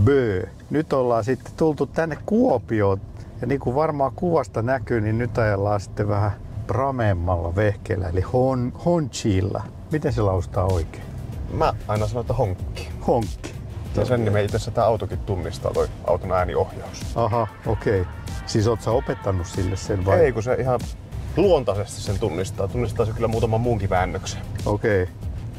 Bö. Nyt ollaan sitten tultu tänne Kuopioon. Ja niin kuin varmaan kuvasta näkyy, niin nyt ajellaan sitten vähän prameemmalla vehkeellä, eli honchilla. Miten se laustaa oikein? Mä aina sanon, että honkki. Honkki. Ja sen nimen itse asiassa tää autokin tunnistaa, toi auton ääniohjaus. Aha, okei. Siis oot sä opettanut sille sen vai? Ei, kun se ihan luontaisesti sen tunnistaa. Tunnistaa se kyllä muutaman muunkin väännöksen. Okei.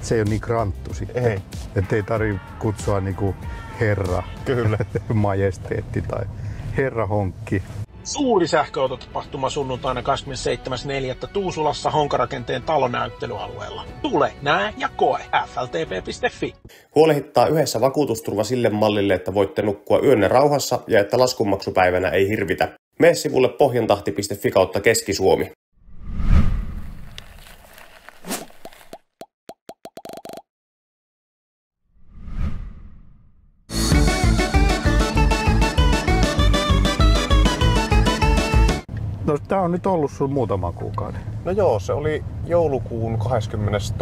Se ei ole niin kranttu sitten. Ei. Että ei tarvitse kutsua niinku herra, Kyllä. majesteetti tai herra honkki. Suuri sähköautotapahtuma sunnuntaina 27.4. Tuusulassa Honkarakenteen talonäyttelyalueella. Tule, näe ja koe. fltp.fi. Huolehittaa yhdessä vakuutusturva sille mallille, että voitte nukkua yönne rauhassa ja että laskunmaksupäivänä ei hirvitä. Mene sivulle pohjantahti.fi kautta Keski-Suomi. No tää on nyt ollut sun muutaman kuukauden. No joo, se oli joulukuun 22.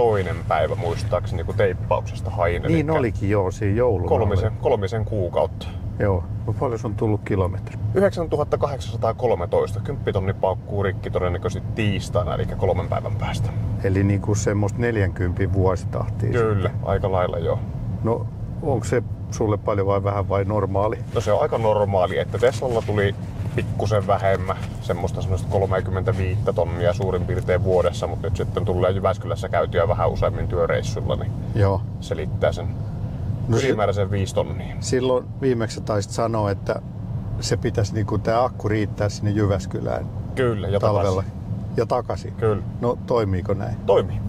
päivä muistaakseni, kun teippauksesta hain. Niin olikin joo, siinä jouluna. Kolmisen kuukautta. Joo, no paljon on tullut kilometri? 9813, 10 tonni paukkuu rikki todennäköisesti tiistaina, eli 3 päivän päästä. Eli niinku semmoista 40 vuositahtia. Kyllä, sitten. Aika lailla joo. No onko se sulle paljon vai vähän vai normaali? No se on aika normaali, että Teslalla tuli pikkusen vähemmän, semmoista 35 tonnia suurin piirtein vuodessa, mutta nyt sitten tulee Jyväskylässä käytyä vähän useammin työreissulla, niin joo. Selittää sen ylimääräisen 5 tonnia. Silloin viimeksi taisit sanoa, että se pitäisi niinku tää akku riittää sinne Jyväskylään. Kyllä, ja talvella. Takaisin. Ja takaisin? Kyllä. No toimiiko näin? Toimii.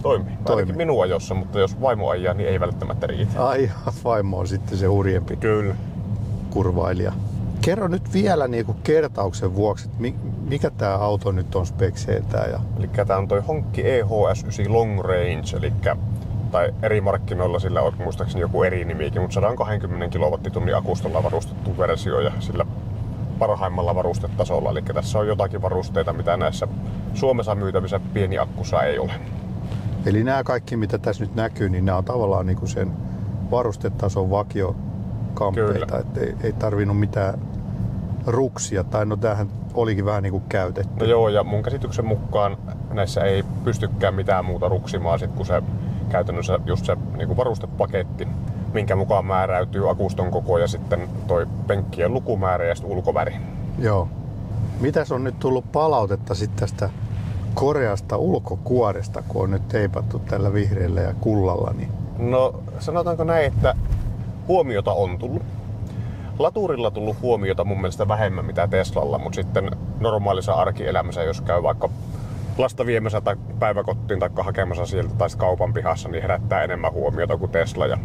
Ainakin minun ajossa, mutta jos vaimo ajaa, niin ei välttämättä riitä. Ai, vaimo on sitten se hurjempi. Kyllä. Kurvailija. Kerro nyt vielä niinku kertauksen vuoksi, että mikä tää auto nyt on spekseiltään? Eli tää on toi Honkki EHS9 Long Range, tai eri markkinoilla sillä on muistaakseni joku eri nimikin, mutta 120 kilowattitunnin akustolla varustettu versio ja sillä parhaimmalla varustetasolla. Eli tässä on jotakin varusteita, mitä näissä Suomessa myytävissä pieni akkussa ei ole. Eli nämä kaikki, mitä tässä nyt näkyy, niin nämä on tavallaan niinku sen varustetason vakiokamppeita, että ei tarvinnut mitään ruksia, tai no tämähän olikin vähän niinku käytetty. No joo, ja mun käsityksen mukaan näissä ei pystykään mitään muuta ruksimaan sit, kun se käytännössä just se niinku varustepaketti, minkä mukaan määräytyy akuston koko ja sitten toi penkkien lukumäärä ja sitten ulkoväri. Joo. Mitäs on nyt tullut palautetta sitten tästä koreasta ulkokuoresta, kun on nyt teipattu tällä vihreällä ja kullalla? Niin... No sanotaanko näin, että huomiota on tullut. Laturilla tullut huomiota mun mielestä vähemmän mitä Teslalla, mutta sitten normaalissa arkielämässä, jos käy vaikka lasta viemässä tai päiväkotiin tai hakemassa sieltä tai kaupan pihassa, niin herättää enemmän huomiota kuin Tesla. Ja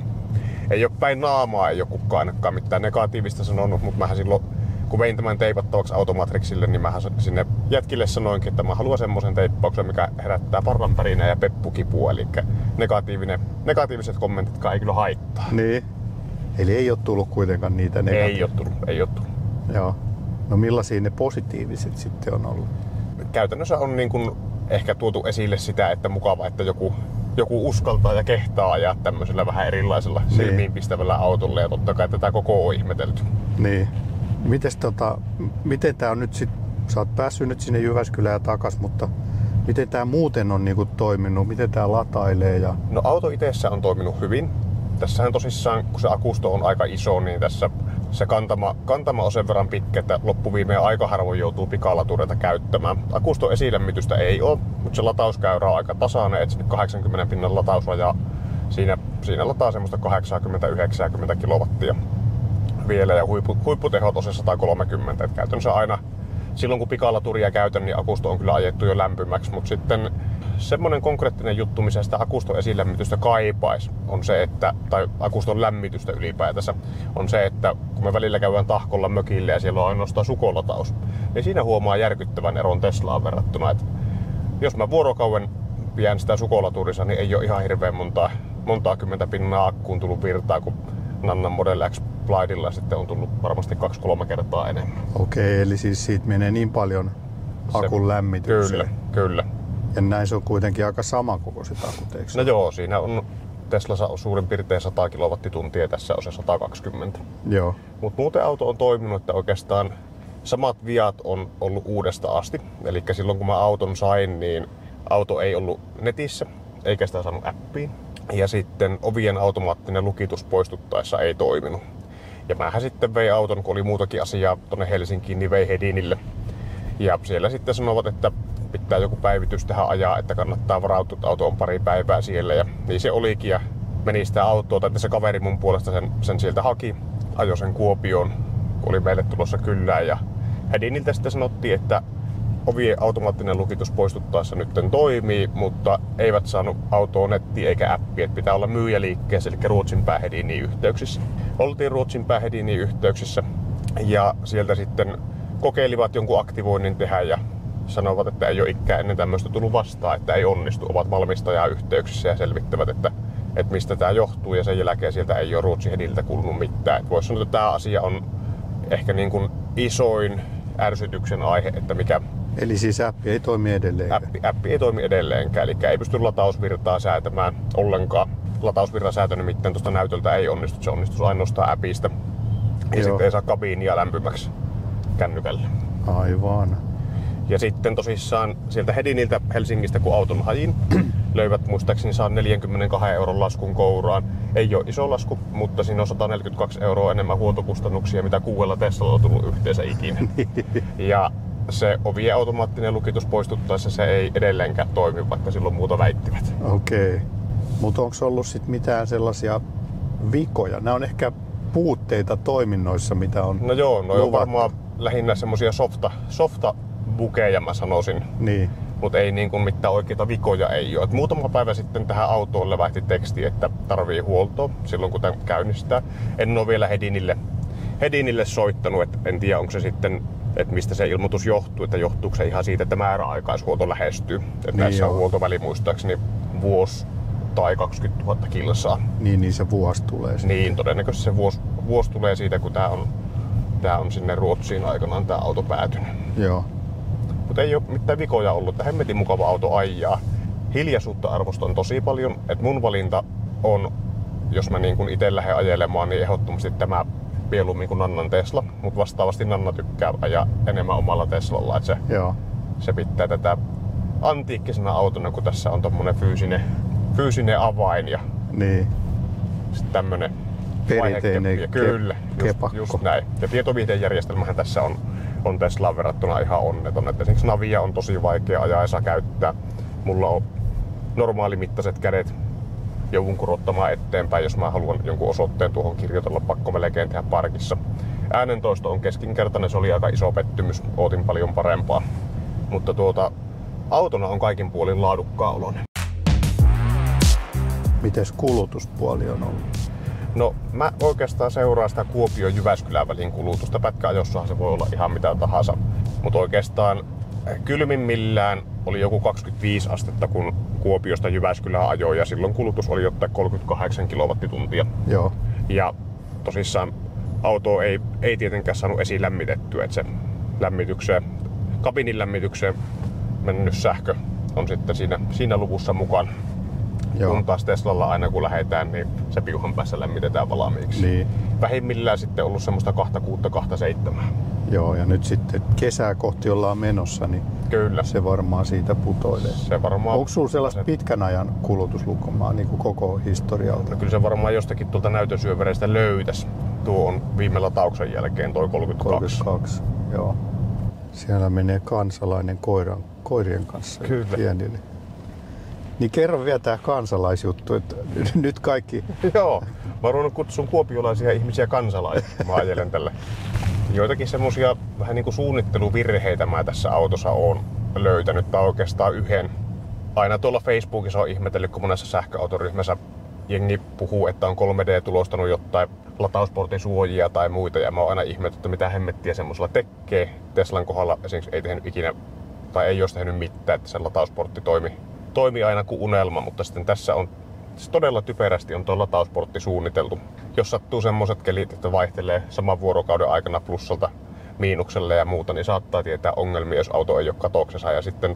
ei ole päin naamaa, ei ole kukaan ainakaan mitään negatiivista sanonut, mutta mähän silloin, kun vein tämän teipattavaksi Automatrixille, niin mähän sinne jätkille sanoinkin, että mä haluan semmoisen teippauksen, mikä herättää parranpärinää ja peppukipua, eli negatiiviset kommentitkaan ei kyllä haittaa. Niin. Eli ei ole tullut kuitenkaan niitä negatiivisia? Ei ole tullut. Joo. No millaisia ne positiiviset sitten on ollut? Käytännössä on niin kuin ehkä tuotu esille sitä, että mukava, että joku uskaltaa ja kehtaa ajaa tämmöisellä vähän erilaisella silmiinpistävällä autolla, ja totta kai tätä koko on ihmetelty. Niin. Miten tää on nyt sitten, sä oot päässyt nyt sinne Jyväskylään ja takas, mutta miten tää muuten on niinku toiminut, miten tää latailee? Ja... No auto itsessä on toiminut hyvin. Tässähän tosissaan, kun se akusto on aika iso, niin tässä se kantama on sen verran pitkä, että loppuviimeen aika harvoin joutuu pikalatureita käyttämään. Akuston esilämmitystä ei ole, mutta se latauskäyrä on aika tasainen, että 80 pinnan latausraja siinä lataa semmoista 80-90 kilowattia vielä, ja huipputehot on se 130, että käytännössä aina silloin kun pikalaturia käytän, niin akusto on kyllä ajettu jo lämpimäksi, mutta sitten semmoinen konkreettinen juttu, missä sitä akuston esilämmitystä kaipaisi, on se, että, tai akuston lämmitystä ylipäätänsä, on se, että kun me välillä käydään tahkolla mökille ja siellä on ainoastaan sukolataus, niin siinä huomaa järkyttävän eron Teslaan verrattuna. Että jos mä vuorokauden vien sitä sukolaturissa, niin ei ole ihan hirveän montaa kymmentä pinnaa akkuun tullut virtaa, kun Nannan Model X Blindella sitten on tullut varmasti 2-3 kertaa enemmän. Okei, eli siis siitä menee niin paljon akun lämmitykseen. Kyllä. Ja näin se on kuitenkin aika samankokoiset akut, eikö? No joo, siinä on Teslassa on suurin piirtein 100 kilowattituntia ja tässä on se 120. Joo. Mutta muuten auto on toiminut, että oikeastaan samat viat on ollut uudesta asti. Eli silloin kun mä auton sain, niin auto ei ollut netissä, eikä sitä saanut appiin. Ja sitten ovien automaattinen lukitus poistuttaessa ei toiminut. Ja mähän sitten vei auton, kun oli muutakin asiaa tonne Helsinkiin, niin vei Hedinille. Ja siellä sitten sanovat, että pitää joku päivitys tähän ajaa, että kannattaa varautua, että auto on pari päivää siellä. Ja niin se olikin ja meni sitä autoa, että se kaveri mun puolesta sen sieltä haki, ajoi sen Kuopioon, kun oli meille tulossa kylään. Ja Hediniltä sitten sanottiin, että ovien automaattinen lukitus poistuttaessa nyt toimii, mutta eivät saanut autoa nettiin eikä appia, että pitää olla myyjäliikkeessä, eli Ruotsinpää Hedinin yhteyksissä. Oltiin Ruotsinpää Hedinin yhteyksissä ja sieltä sitten kokeilivat jonkun aktivoinnin tehdä ja sanovat, että ei ole ikään ennen tämmöistä tullut vastaan, että ei onnistu. Ovat valmistajayhteyksissä ja selvittävät, että mistä tämä johtuu ja sen jälkeen sieltä ei ole Ruotsin Hediltä kuulunut mitään. Voisi sanoa, että tämä asia on ehkä niin kuin isoin ärsytyksen aihe, että mikä... Eli siis appi ei toimi edelleenkään? Appi ei toimi edelleenkään, eli ei pysty latausvirtaa säätämään ollenkaan. Latausvirran säätö nimittäin tuosta näytöltä ei onnistu, se onnistuu ainoastaan appista. Ja sitten ei saa kabiinia lämpimäksi kännykällä. Aivan. Ja sitten tosissaan sieltä Hediniltä Helsingistä, kun auton hajin, löivät muistaakseni saa 42 € laskun kouraan. Ei ole iso lasku, mutta siinä on 142 € enemmän huoltokustannuksia, mitä 6 Teslalla on tullut yhteensä ikinä. Ja se ovien automaattinen lukitus poistuttaessa se ei edelleenkään toimi, vaikka silloin muuta väittivät. Okei. Mutta onko ollut sit mitään sellaisia vikoja? Nämä on ehkä puutteita toiminnoissa, mitä on No joo, no luvattu. on varmaan lähinnä semmosia softa-bukeja mä sanoisin. Niin. Mutta ei niin kuin mitään oikeita vikoja ei ole. Et muutama päivä sitten tähän autoon levähti teksti, että tarvii huoltoa silloin kun tämän käynnistää. En ole vielä Hedinille soittanut, että en tiedä onko se sitten, että mistä se ilmoitus johtuu, että johtuuko se ihan siitä, että määräaikaishuolto lähestyy. Että niin näissä joo. on huoltoväli muistaakseni vuosi tai 20 000 kilsaa. Niin se vuosi tulee. Niin, todennäköisesti se vuosi tulee siitä, kun tää on sinne Ruotsiin aikanaan tää auto päätynyt. Joo. Mutta ei ole mitään vikoja ollut. Hemmetin mukava auto ajaa. Hiljaisuutta arvostan tosi paljon. Et mun valinta on, jos mä niin kun ite lähden ajelemaan, niin ehdottomasti tämä mieluummin kuin Nannan Tesla. Mutta vastaavasti Nanna tykkää ajaa enemmän omalla Teslalla. Et se pitää tätä antiikkisena autona, kun tässä on tommonen fyysinen avain ja niin. sitten tämmönen Perinteinen Kyllä, kepakko. just näin. Ja tietoviihdejärjestelmähän tässä on Teslaan verrattuna ihan onneton. Et esimerkiksi Navia on tosi vaikea ajaa ja saa käyttää. Mulla on normaalimittaiset kädet. Joudun kurottamaan eteenpäin, jos mä haluan jonkun osoitteen tuohon kirjoitella. Pakko melkein tehdä parkissa. Äänentoisto on keskinkertainen, se oli aika iso pettymys. Ootin paljon parempaa. Mutta autona on kaikin puolin laadukkaan oloinen. Mites kulutuspuoli on ollut? No mä oikeastaan seuraan sitä Kuopio-Jyväskylän välin kulutusta. Pätkäajossahan se voi olla ihan mitä tahansa. Mutta oikeastaan kylmimmillään oli joku 25 astetta, kun Kuopiosta Jyväskylään ajoi. Ja silloin kulutus oli jotain 38 kilowattituntia. Joo. Ja tosissaan auto ei tietenkään saanut esilämmitettyä. Että se kabinin lämmitykseen mennyt sähkö on sitten siinä luvussa mukana. Joo. Kun taas Teslalla aina kun lähdetään, niin se piuhan päässä lämmitetään valmiiksi. Niin. Vähimmillään sitten ollut semmoista 26-27. Joo, ja nyt sitten kesää kohti ollaan menossa, niin Kyllä. se varmaan siitä putoilee. Se varmaan... Onko sulla sellaista pitkän ajan kulutuslukumaa niin kuin koko historialta? No kyllä se varmaan jostakin tuolta näytönsyövereistä löytäisi. Tuo on viime latauksen jälkeen toi 32. 32, joo. Siellä menee kansalainen koirien kanssa. Kyllä. Pienille. Niin kerro vielä tää kansalaisjuttu, että nyt kaikki... Joo, mä oon kutsun kuopiolaisia ihmisiä kansalaisiksi, mä ajelen tällä. Joitakin semmosia vähän niinku suunnitteluvirheitä mä tässä autossa oon löytänyt, tai oikeastaan yhden. Aina tuolla Facebookissa on ihmetellyt, kun monessa sähköautoryhmässä jengi puhuu, että on 3D tulostanut jotain latausportin suojia tai muita, ja mä oon aina ihmetellyt, että mitä hemmettiä semmosella tekee. Teslan kohdalla esimerkiksi ei tehnyt ikinä, tai ei olisi tehnyt mitään, että se latausportti toimi aina kuin unelma, mutta sitten tässä on todella typerästi on tuo latausportti suunniteltu. Jos sattuu semmoset kelit, että vaihtelee saman vuorokauden aikana plussalta miinukselle ja muuta, niin saattaa tietää ongelmia, jos auto ei ole katoksessa. Ja sitten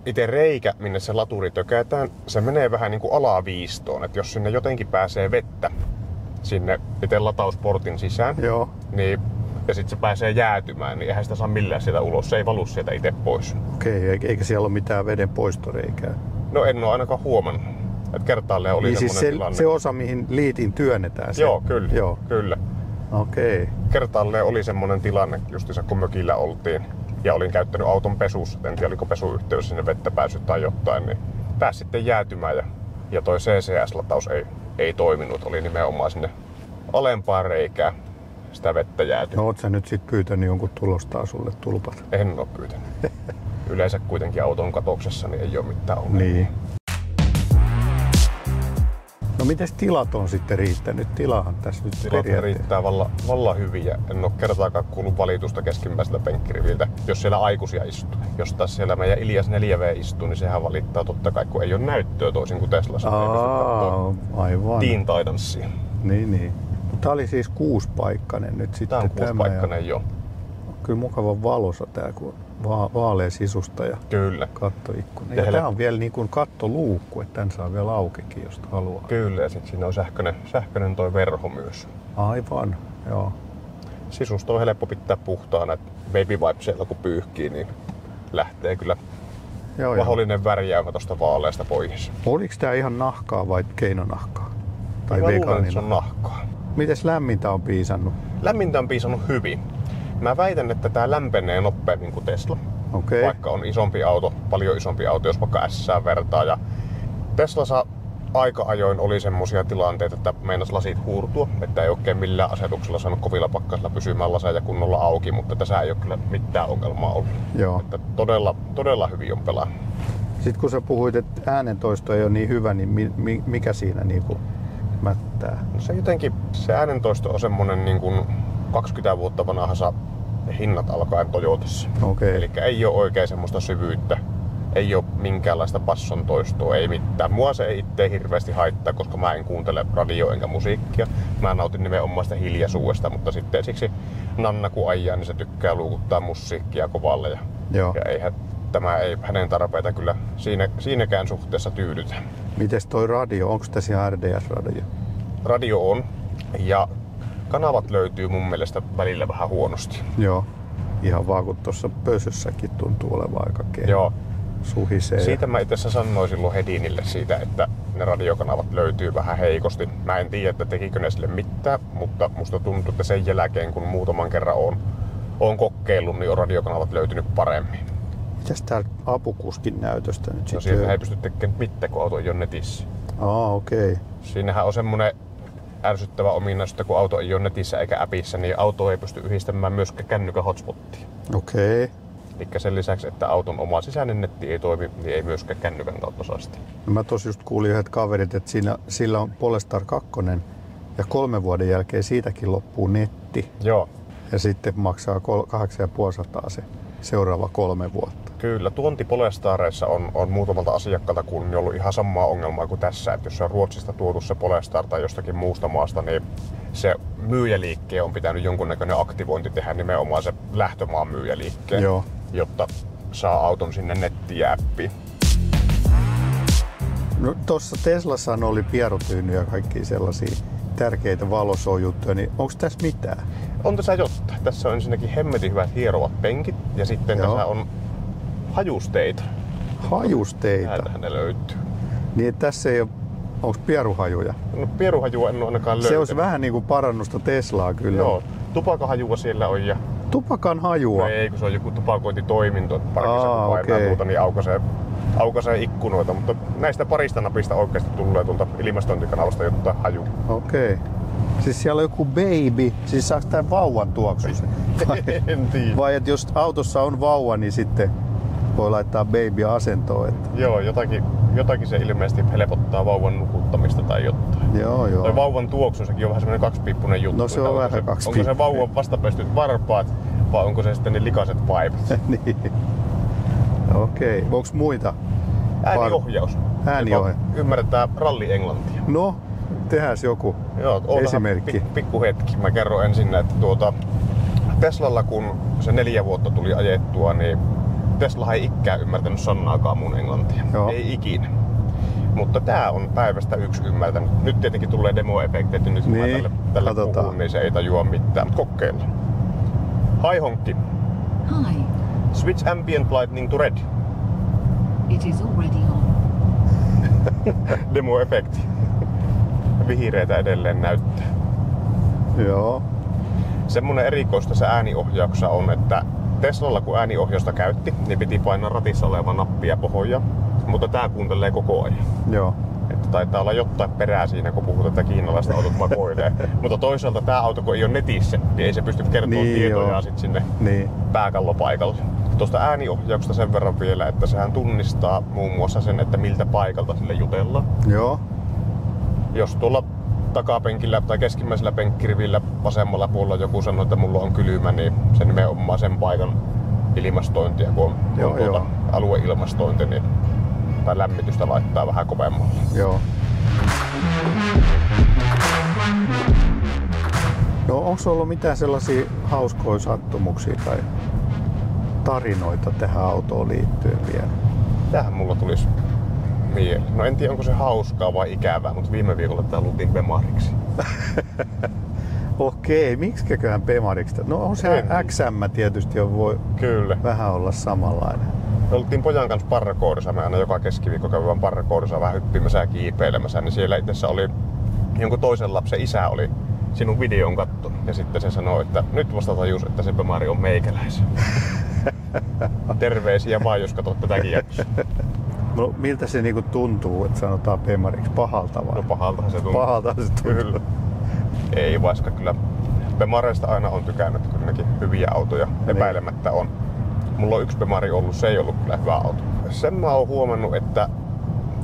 itse reikä, minne se laturi tökätään, se menee vähän niin kuin alaviistoon. Että jos sinne jotenkin pääsee vettä sinne itse latausportin sisään, Joo. niin, ja sitten se pääsee jäätymään, niin eihän sitä saa millään sieltä ulos. Se ei valu sieltä itse pois. Okei, eikä siellä ole mitään veden poistoreikää. No en ole ainakaan huomannut. Että kertaalleen oli niin semmoinen siis tilanne. se osa, mihin liitin työnnetään. Joo, kyllä. Joo. Kyllä. Okei. Kertaalleen oli semmoinen tilanne, justiinsa kun mökillä oltiin. Ja olin käyttänyt auton pesussa. En tiedä, oliko pesuyhteys sinne vettä päässyt tai jotain. Niin pääsi sitten jäätymään. Ja toi CCS-lataus ei toiminut. Oli nimenomaan sinne alempaan reikään sitä vettä jäätymään. No oot sä nyt sit pyytänyt jonkun tulostaa sulle tulpat? En ole pyytänyt. Yleensä kuitenkin auton katoksessa niin ei ole mitään ongelmia. Niin. No mites tilat on sitten riittänyt? Tilahan tässä nyt Tilat riittää vallan hyvin ja en ole kertaakaan kuullut valitusta keskimmäiseltä penkkiriviltä, jos siellä aikuisia istuu. Jos taas siellä meidän Ilias 4V istuu, niin sehän valittaa totta kai, kun ei ole näyttöä toisin kuin Teslassa. Aivan. Teen Titanssia. Niin. Tää oli siis 6-paikkainen nyt sitten. Tää on 6-paikkainen jo. Kyllä mukavan valossa tää, kun vaalea sisusta ja Kyllä. kattoikkuna. Ja tää on vielä niin kuin kattoluukku, että tän saa vielä aukekin, jos haluaa. Kyllä, ja sitten siinä on sähköinen toi verho myös. Aivan, joo. Sisusta on helppo pitää puhtaana, että baby wipesilla kun pyyhkii, niin lähtee kyllä vahollinen värjäämä tosta vaaleasta pois. Oliko tää ihan nahkaa vai keinonahkaa? Tai mä luulen, että vegaanina? se on nahkaa. Mites lämmintä on piisannut? Lämmintä on piisannut hyvin. Mä väitän, että tää lämpenee nopeammin kuin Tesla. Okei. Vaikka on isompi auto, paljon isompi auto, jos vaikka S:ään vertaa. Ja Teslassa aika ajoin oli semmosia tilanteita, että meinas lasit huurtua, että ei oikein millään asetuksella saanut kovilla pakkasilla pysymään laseja kunnolla auki, mutta tässä ei ole kyllä mitään ongelmaa ollut. Joo. Että todella hyvin on pelaa. Sitten kun sä puhuit, että äänentoisto ei ole niin hyvä, niin mikä siinä niinku mättää? No se jotenkin, se äänentoisto on semmonen niin kuin 20 vuotta vanhassa hinnat alkaen Toyotassa. Okei. Eli ei ole oikein semmoista syvyyttä, ei ole minkäänlaista basson toistoa, ei mitään. Mua se ei itse hirveästi haittaa, koska mä en kuuntele radio enkä musiikkia. Mä nautin nimenomaan sitä hiljaisuudesta, mutta sitten siksi Nanna kun ajaa, niin se tykkää luukuttaa musiikkia kovalle. Ja tämä ei hänen tarpeita kyllä siinäkään suhteessa tyydytä. Mites toi radio? Onko tässä ihan RDS-radio? Radio on, ja kanavat löytyy mun mielestä välillä vähän huonosti. Joo. Ihan vaan kun tuossa pösössäkin tuntuu olevan aika kehä. Joo. Suhisee. Siitä mä itse asiassa sanoin silloin Hedinille siitä, että ne radiokanavat löytyy vähän heikosti. Mä en tiedä, että tekikö ne sille mitään, mutta musta tuntuu, että sen jälkeen kun muutaman kerran on kokeillut, niin on radiokanavat löytynyt paremmin. Mitäs täällä apukuskin näytöstä nyt sitten? No siitä ei pysty tekemään mitään, kun auto ei ole netissä. Okei. Siinähän on semmonen ärsyttävä ominaisuus, että kun auto ei ole netissä eikä appissa, niin auto ei pysty yhdistämään myöskään kännykän hotspottia. Okei. Eli sen lisäksi, että auton oma sisäinen netti ei toimi, niin ei myöskään kännykän kautta saa sitä. No mä tossa just kuulin yhdet kaverit, että sillä on Polestar 2 ja 3 vuoden jälkeen siitäkin loppuu netti. Joo. Ja sitten maksaa 850 se seuraava 3 vuotta. Kyllä, tuonti Polestareissa on muutamalta asiakkaalta kuullut ollut ihan samaa ongelmaa kuin tässä, että jos se on Ruotsista tuotu se Polestar tai jostakin muusta maasta, niin se myyjäliikkeen on pitänyt jonkunnäköinen aktivointi tehdä nimenomaan se lähtömaan myyjäliikkeen, Joo. jotta saa auton sinne nettiin ja appiin. No tossa Teslassa oli pierutyyny ja kaikki sellaisia tärkeitä valosojuttuja, niin onko tässä mitään? On tässä jotta. Tässä on ensinnäkin hemmetin hyvät hierovat penkit ja sitten tässä on hajusteita. Hajusteita? Täältähän ne löytyy. Niin tässä ei ole, onko pieruhajuja? No pieruhajua en ole ainakaan löytänyt. Se olisi vähän niin kuin parannusta Teslaa kyllä. Joo, tupakahajua siellä on ja... Tupakan hajua? No ei, kun se on joku tupakointitoiminto, että parkissa kun painaa tuota, niin aukaisee ikkunoita, mutta näistä parista napista oikeasti tulee tuolta ilmastointikanavasta jotain hajua. Okei. Siis siellä on joku baby, siis saako tää vauvan tuoksu? En tiedä. Vai että jos autossa on vauva, niin sitten voi laittaa baby asentoon? Että... Joo, jotakin se ilmeisesti helpottaa vauvan nukuttamista tai jotain. Joo. Tai vauvan tuoksu, sekin on vähän semmoinen kaksipiippunen juttu. No se on vähän kaksipiippunen. Onko se vauvan vastapestyt varpaat vai onko se sitten ne likaiset vaipat? Niin. Okei. Onko muita? Ääniohjaus. Ääniohjaus. Ymmärretään ralli englantia. No, tehäs joku esimerkki. Pikku hetki. Mä kerron ensin, että Teslalla kun se 4 vuotta tuli ajettua, niin Tesla ei ikään ymmärtänyt sanaakaan mun englantia. Joo. Ei ikinä. Mutta tää on päivästä yksi ymmärtänyt. Nyt tietenkin tulee demo-efekteitä, nyt kun Niin, mä tälle katsotaan. puhun, niin se ei tajua mitään. Mut kokeillaan. Hi Honkki. Hi, Switch ambient lighting to red. it is already on. Demo-efekti. Vihreitä edelleen näyttää. Joo. Semmonen erikoista tässä ääniohjauksessa on, että Teslalla kun ääniohjausta käytti, niin piti painaa ratissa oleva nappia pohjaa, mutta tää kuuntelee koko ajan. Joo. Että taitaa olla jotain perää siinä, kun puhutaan, että kiinalaista autot makoilee. Mutta toisaalta tää auto, kun ei ole netissä, niin ei se pysty kertomaan Niin, tietojaan joo. sit sinne Niin. pääkallopaikalle. Tuosta ääniohjauksesta sen verran vielä, että sehän tunnistaa muun muassa sen, että miltä paikalta sille jutellaan. Joo. Jos tuolla takapenkillä tai keskimmäisellä penkkirivillä vasemmalla puolella joku sanoo, että mulla on kylmä, niin se nimenomaan sen paikan ilmastointia, kun on Joo, joo. alueilmastointi, niin, tai lämmitystä laittaa vähän kovemmalle. Joo. No onko ollut mitään sellaisia hauskoja sattumuksia tai tarinoita tähän autoon liittyen vielä? Tähän mulla tulisi mieleen. No en tiedä, onko se hauskaa vai ikävää, mutta viime viikolla tää luultiin Bemariksi. Okei, miksiköhän Bemariksi? No on se En. XM tietysti jo voi Kyllä. vähän olla samanlainen. Me oltiin pojan kanssa parrakoodissa. Me aina joka keskiviikko käydään parrakoodissa vähän hyppimässä ja kiipeilemässä. Niin siellä itse oli jonkun toisen lapsen isä oli sinun videon kattonut. Ja sitten se sanoi, että nyt vasta tajus, että se Bemari on meikäläisen. Terveisiä vaan, jos katsot tätäkin jaksoa. No miltä se niinku tuntuu, että sanotaan Bemariksi? Pahalta vai? No pahaltahan se tuntuu. Pahalta se tuntuu. Kyllä. Ei vaikka kyllä. Bemareista aina on tykännyt, kyllä nekin hyviä autoja epäilemättä on. Mulla on yksi Bemari ollut, se ei ollut kyllä hyvä auto. Sen mä oon huomannut, että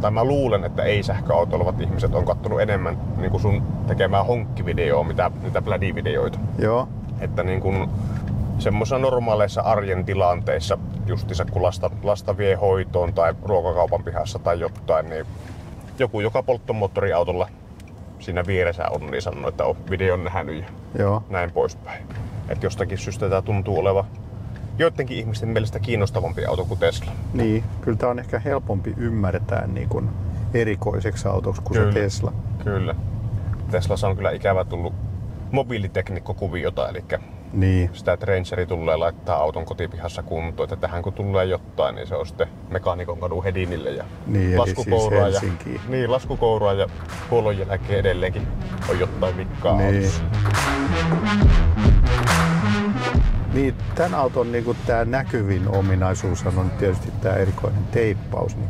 tai mä luulen, että ei-sähköautoilevat ihmiset on kattonut enemmän niin kuin sun tekemää honkkivideoa, mitä niitä plädi-videoita. Joo. Että niin kuin semmoisissa normaaleissa arjen tilanteissa, justiinsa kun lasta vie hoitoon tai ruokakaupan pihassa tai jotain, niin joku, joka polttomoottoriautolla siinä vieressä on, niin sanoo, että on videon nähnyt ja Joo. näin poispäin. Että jostakin syystä tää tuntuu olevan joidenkin ihmisten mielestä kiinnostavampi auto kuin Tesla. Niin, kyllä tää on ehkä helpompi ymmärtää niin kuin erikoiseksi autoksi kuin Kyllä. se Tesla. Kyllä. Teslassa on kyllä ikävä tullut mobiiliteknikkokuviota, eli Niin. sitä, että Rangeri tulee laittaa auton kotipihassa kuntoon, että tähän kun tulee jotain, niin se on sitten Mekaanikon kadun Hedinille ja Niin, eli siis Helsinkiin. niin, laskukouraa ja huollon jälkeen edelleenkin on jotain vikkaa Niin. autossa. Niin, tämän auton niin tämä näkyvin ominaisuus on tietysti tämä erikoinen teippaus. Niin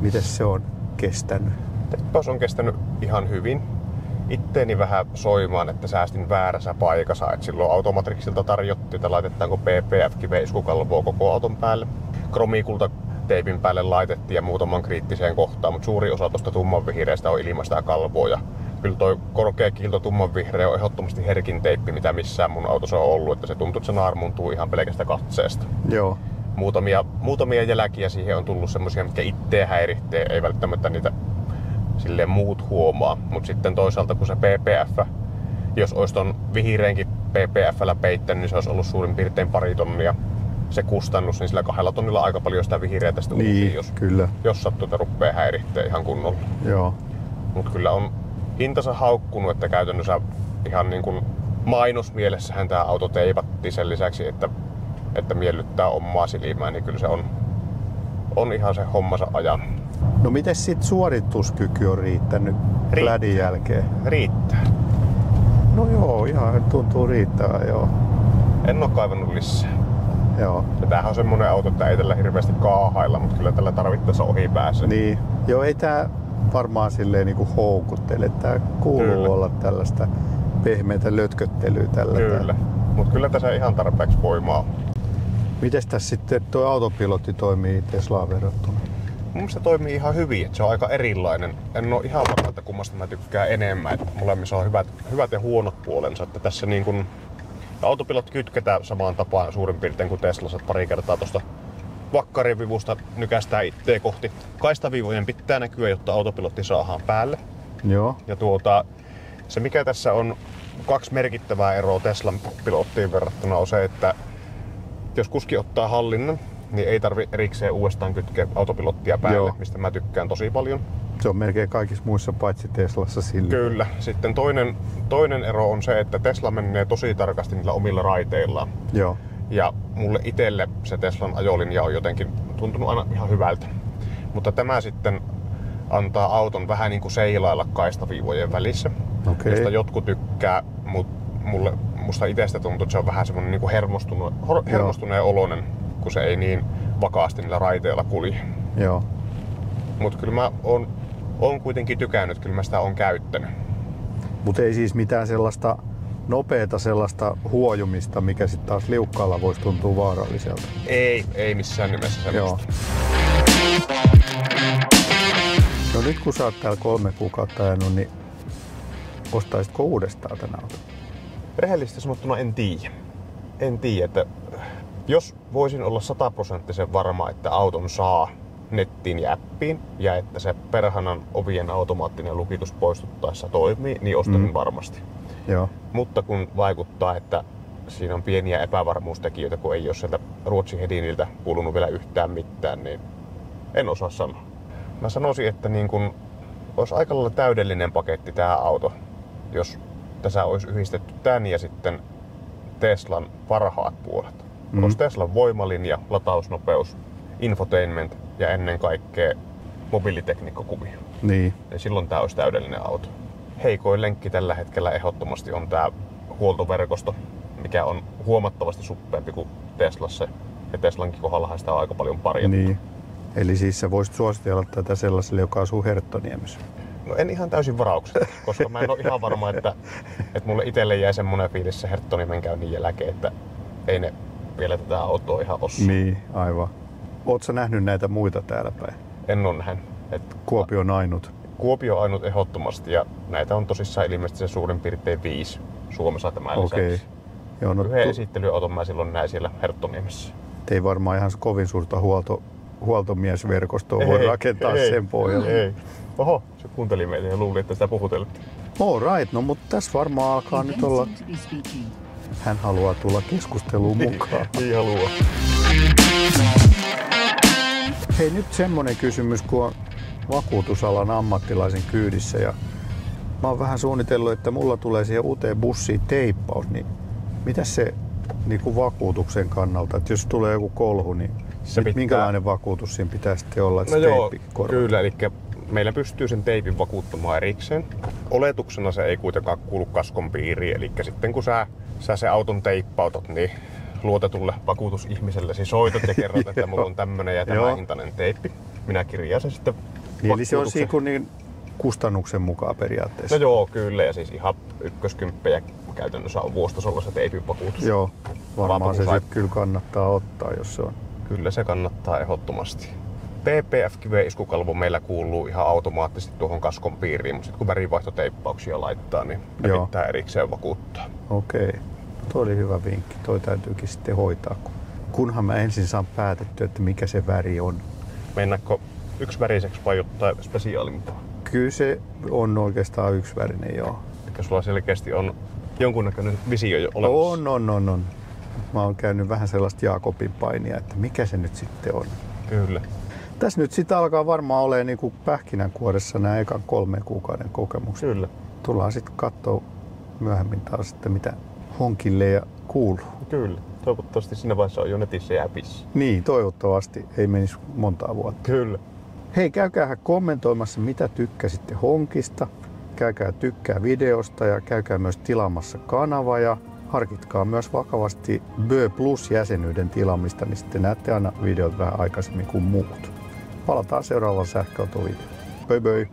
miten se on kestänyt? Teippaus on kestänyt ihan hyvin. Itteeni vähän soimaan, että säästin väärässä paikassa. Et silloin Automatrixilta tarjottiin, että laitetaanko PPF-kiveiskukalvoa koko auton päälle. Kromikulta teipin päälle laitettiin ja muutaman kriittiseen kohtaan, mutta suuri osa tuosta tummanvihreästä on ilmaista ja kalvoa. Ja kyllä toi korkea kiilto tummanvihreä on ehdottomasti herkin teippi, mitä missään mun autossa on ollut. Että se tuntuu, että se naarmuntuu ihan pelkästä katseesta. Joo. Muutamia jälkiä siihen on tullut semmosia, mitkä itteen häiritsee, ei välttämättä niitä silleen muut huomaa. Mutta sitten toisaalta kun se PPF, jos olisi ton vihreänkin PPF:llä peittänyt, niin se olisi ollut suurin piirtein 2 tonnia se kustannus, niin sillä 2 tonnilla aika paljon sitä vihreää tästä Niin, kyllä. jos sattuu, että rupeaa häiritsee ihan kunnolla. Joo. Mutta kyllä on hintansa haukkunut, että käytännössä ihan niin kuin mainosmielessähän tämä auto teipattiin sen lisäksi, että miellyttää omaa silmää, niin kyllä se on ihan se hommansa ajan. No miten sit suorituskyky on riittänyt Plädin jälkeen? Riittää. No joo, ihan tuntuu riittävän, joo. En oo kaivannut lisää. Joo. Ja tämähän on semmonen auto, että ei tällä hirveästi kaahailla, mutta kyllä tällä tarvittaessa ohi pääsee. Niin. Joo, ei tää varmaan silleen niinku houkuttele. Tää kuuluu Kyllä. olla tällaista pehmeätä lötköttelyä tällä. Kyllä. Mutta kyllä tässä ihan tarpeeksi voimaa on. Mites tässä sitten tuo autopilotti toimii Teslaan verrattuna? Mun mielestä toimii ihan hyvin, että se on aika erilainen. En oo ihan varma, että kummasta mä tykkään enemmän. Että molemmissa on hyvät ja huonot puolensa. Että tässä niin kun autopilot kytketään samaan tapaan suurin piirtein kuin Teslassa. Pari kertaa tuosta vakkarivivusta nykästää itseä kohti. Kaistaviivojen pitää näkyä, jotta autopilotti saadaan päälle. Joo. Ja se mikä tässä on 2 merkittävää eroa Teslan pilottiin verrattuna on se, että jos kuski ottaa hallinnan, niin ei tarvi erikseen uudestaan kytkeä autopilottia päälle, Joo. mistä mä tykkään tosi paljon. Se on melkein kaikissa muissa paitsi Teslassa sillä. Kyllä. Sitten toinen ero on se, että Tesla menee tosi tarkasti niillä omilla raiteillaan. Joo. Ja mulle itselle se Teslan ajolinja on jotenkin tuntunut aina ihan hyvältä. Mutta tämä sitten antaa auton vähän niin kuin seilailla kaistaviivojen välissä. Okei. Josta jotkut tykkää, mutta musta itsestä tuntuu, että se on vähän semmoinen niin kuin hermostuneen oloinen, kun se ei niin vakaasti niillä raiteilla kulje. Joo. Mutta kyllä mä oon kuitenkin tykännyt, kyllä mä sitä oon käyttänyt. Mutta ei siis mitään sellaista nopeata sellaista huojumista, mikä sitten taas liukkaalla voisi tuntua vaaralliselta. Ei missään nimessä semmoista. Joo. No nyt kun sä oot täällä 3 kuukautta ajanut, niin ostaisitko uudestaan tän auton? Rehellisesti sanottuna en tiedä. En tiedä, että jos voisin olla 100% varma, että auton saa nettiin ja appiin ja että se perhanan ovien automaattinen lukitus poistuttaessa toimii, niin ostan varmasti. Joo. Mutta kun vaikuttaa, että siinä on pieniä epävarmuustekijöitä, kun ei ole sieltä Ruotsin Hediniltä kuulunut vielä yhtään mitään, niin en osaa sanoa. Mä sanoisin, että niin kun olisi aika lailla täydellinen paketti tämä auto, jos tässä olisi yhdistetty tän ja sitten Teslan parhaat puolet. Olisi Teslan voimalinja, latausnopeus, infotainment ja ennen kaikkea mobiilitekniikkakuvio. Niin. Ja silloin tämä olisi täydellinen auto. Heikoin lenkki tällä hetkellä ehdottomasti on tämä huoltoverkosto, mikä on huomattavasti suppeampi kuin Teslassa. Ja Teslankin kohdallahan sitä on aika paljon parjattu. Niin. Eli siis sä voisit suositella tätä sellaiselle, joka asuu Herttoniemessä. No en ihan täysin varauksetta, koska mä en ole ihan varma, että mulle itselle jäi semmoinen fiilis se Herttoniemen käynnin jälkeen, että ei ne vielä tätä autoa ihan osaa. Niin, aivan. Oot sä nähnyt näitä muita täällä päin? En ole nähnyt. Kuopio on ainut. Kuopio on ainut ehdottomasti ja näitä on tosissaan ilmeisesti se suurin piirtein 5 Suomessa tämän lisäksi. Joo, no yhden esittelyauton mä silloin näin siellä Herttoniemessä. Ei varmaan ihan kovin suurta huoltomiesverkostoa voi rakentaa sen pohjalle. Ei. Oho, se kuunteli meitä ja luuli, että sitä puhuteltiin. All right, no mutta tässä varmaan alkaa nyt olla... Hän haluaa tulla keskusteluun mukaan. Niin haluaa. Hei, nyt semmonen kysymys, kun on vakuutusalan ammattilaisen kyydissä ja mä oon vähän suunnitellut, että mulla tulee siihen uuteen bussiin teippaus, niin mitä se niin kuin vakuutuksen kannalta, että jos tulee joku kolhu, niin minkälainen vakuutus siinä pitää sitten olla, että no se joo, teippi korvaa? Kyllä, eli meillä pystyy sen teipin vakuuttamaan erikseen. Oletuksena se ei kuitenkaan kuulu kaskon piiriin, eli sitten kun sä se auton teippautat, niin luotetulle vakuutusihmisellesi soitat ja kerrot, että mulla on tämmönen ja tämä hintainen teippi. Minä kirjaan sen sitten niin, eli se on niin kustannuksen mukaan periaatteessa? No joo, kyllä, ja siis ihan ykköskymppejä käytännössä on vuositasolla se teipin vakuutus. Joo, varmaan se sitten kyllä kannattaa ottaa, jos se on. Kyllä se kannattaa ehdottomasti. PPF-kiven-iskukalvo meillä kuuluu ihan automaattisesti tuohon kaskon piiriin, mutta sitten kun värivaihtoteippauksia laittaa, niin ne pitää erikseen vakuuttaa. Okei. Toi oli hyvä vinkki. Toi täytyykin sitten hoitaa, kunhan mä ensin saan päätettyä, että mikä se väri on. Mennäänkö yksiväriseksi vai jotain spesiaalimpaa? Kyllä se on oikeastaan yksivärinen, joo. Eli sulla selkeästi on jonkunnäköinen visio jo olemassa? On. Mä oon käynyt vähän sellaista Jaakobin painia, että mikä se nyt sitten on. Kyllä. Tässä nyt sitten alkaa varmaan olemaan niinku pähkinänkuoressa nämä ekan 3 kuukauden kokemukset. Kyllä. Tullaan sitten katsoa myöhemmin taas, että mitä honkille ja kuuluu. Kyllä. Toivottavasti siinä vaiheessa on jo netissä ja appissa. Niin, toivottavasti. Ei menisi montaa vuotta. Kyllä. Hei, käykää kommentoimassa, mitä tykkäsitte honkista. Käykää tykkää videosta ja käykää myös tilaamassa kanava ja harkitkaa myös vakavasti Bö Plus-jäsenyyden tilaamista, niin sitten näette aina videot vähän aikaisemmin kuin muut. Palataan seuraavaan sähköautovideoon. Bye bye!